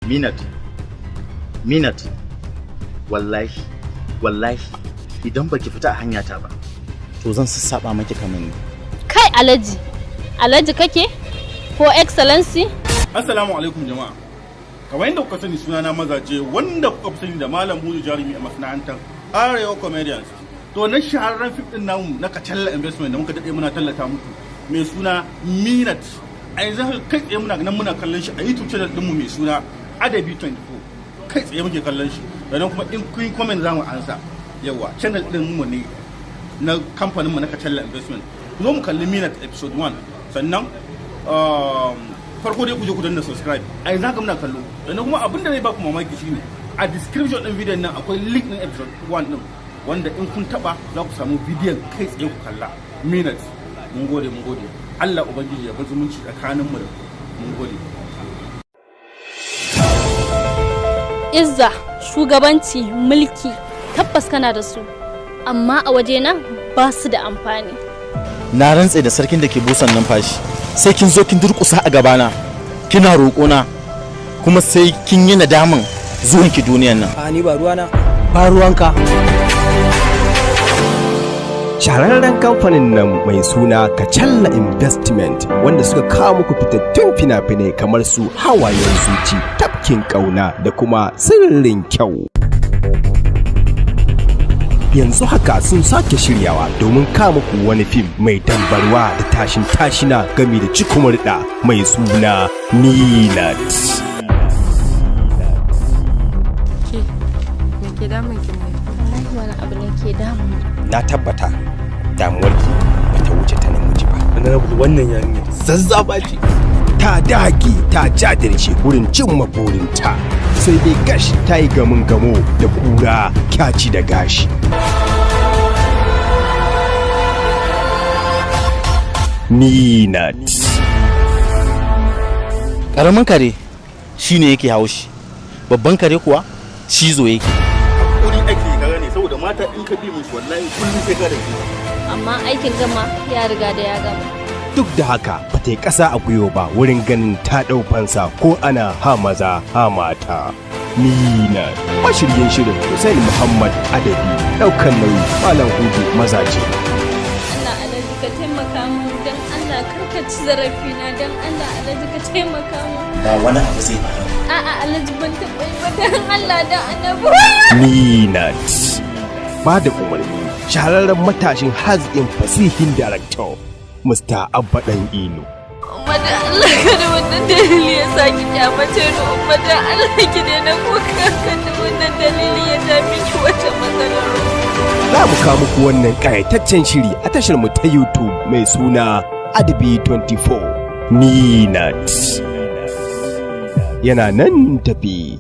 Minat, wallahi idan baki fita a hanyata ba to zan sassaba maki kamanni. Kai Alhaji kake ko excellency? Assalamu alaikum jama'a. Kamar yadda kuka sani sunana Mazaje, wanda kuka fi sani da Malam Hudu Jarumi a masana'antar Arewa Comedians. To na shahararren fim din namu na Kacalla Investment da muka dade muna tallata muku mai suna Minat. A yanzu kai tsaye muna kallon shi a YouTube channel ɗinmu mai suna Adabi 24. Kai tsaye muke kallon shi. Sannan kuma in kun comment za mu ansa. Yawa channel ɗinmu ne na kamfanin mu na Kacalla Investment. Zo mu kalli Minat episode 1. Sannan farko dai ku je ku danna subscribe. A yanzu haka muna kallo. Sannan kuma abin da zai ba ku mamaki shine a description ɗin bidiyon nan akwai link ɗin episode 1 ɗin wanda in kun taba za ku samu bidiyon kai tsaye ku kalla. Minat. Mun gode. Allah Ubangiji ya bar zumunci tsakanin mu da mun gode. Izza, shugabanci, mulki, tabbas kana da su, amma a wajena ba su da amfani. Na rantse da sarkin da ke busan numfashi, sai kin zo kin durƙusa a gabana, kina roƙona, kuma sai kin yi nadamin zuwanki duniyan nan. A ni ba ruwana, ba ruwanka. Shahararren kamfanin nan mai suna Kacalla Investment wanda suka kawo muku fitattun fina-finai kamar su Hawayen Zuci, Tafkin Ƙauna da kuma Sirrin Kyau. Yanzu haka sun sake shiryawa domin kawo muku wani fim mai dambarwa da tashin tashina gami da cikumurɗa mai suna Minat. Me ke damun ki ne? Wallahi wani abu ne ke damu. Na tabbata damuwarki bata wuce ta namiji ba. Wannan yarinya zazzaba ce. Ta dage ta jajirce wurin cimma burinta, sai dai gashi ta yi gamin gamo da kura kyaci da gashi. Minat. Ƙaramin kare shine yake haushi, babban kare kuwa cizo yake. Kuri ake kaga ne saboda mata in ka bi musu wallahi kullum sai ka da shi. Amma aikin gama ya riga da ya gama. Duk da haka ba ta yi ƙasa a gwiwa ba wurin ganin ta ɗau fansa ko ana ha maza ha mata. Minat. Mashiryin shirin Hussein Muhammad Adabi, ɗaukan nauyi Malam Hudu Mazaje. Allah Alhaji ka taimaka mu don Allah karka ci zarafina don Allah Alhaji ka taimaka mu. Ba wani abu zai faru. A'a Alhaji ban taɓa yi ba don Allah don Annabi. Minat. Ba da umarni shahararren matashin hazin fasihin director Mr. Abba Dan Ino. Umma da Allah kada wannan dalili ya sa ki kyamace ni, Umma da Allah ki daina kuka kada wannan dalili ya ja miki wata matsalar. Za mu kawo muku wannan ƙayataccen shiri a tashar mu ta YouTube mai suna Adabi 24. Minat. Yana nan tafi.